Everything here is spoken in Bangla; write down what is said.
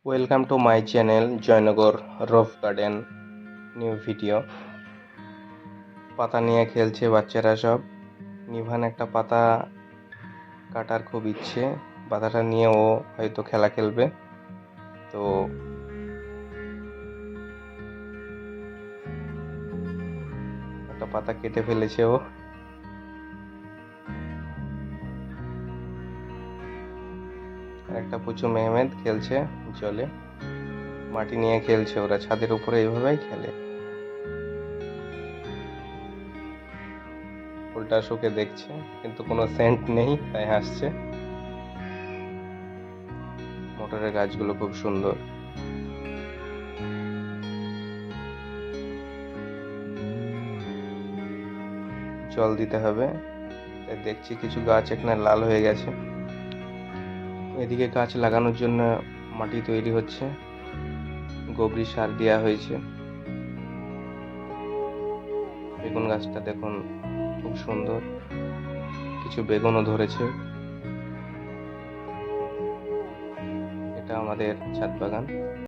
Welcome to my channel Joynagar roof garden new video. পাতা নিয়ে খেলছে বাচ্চারা সব। নিভান একটা পাতা কাটার খুব ইচ্ছে, পাতাটা নিয়ে ও হয়তো খেলা খেলবে। তো একটা পাতা কেটে ফেলেছে ও। আর একটা পুচু মেহমেদ খেলছে জলে, মাটি নিয়ে খেলছে। ওরা ছাদের উপরে এইভাবেই খেলে। ফুলটা শুকে দেখছে, কিন্তু কোনো সেন্ট নেই, তাই হাসছে। মোটরের গাছগুলো খুব সুন্দর। জল দিতে হবে, তাই দেখছি কিছু গাছ এখানে লাল হয়ে গেছে। এদিকে গাছ লাগানোর জন্য মাটি তৈরি হচ্ছে, গোবরি সার দেওয়া হয়েছে। বেগুন গাছটা দেখুন খুব সুন্দর, কিছু বেগুনও ধরেছে। এটা আমাদের ছাদ বাগান।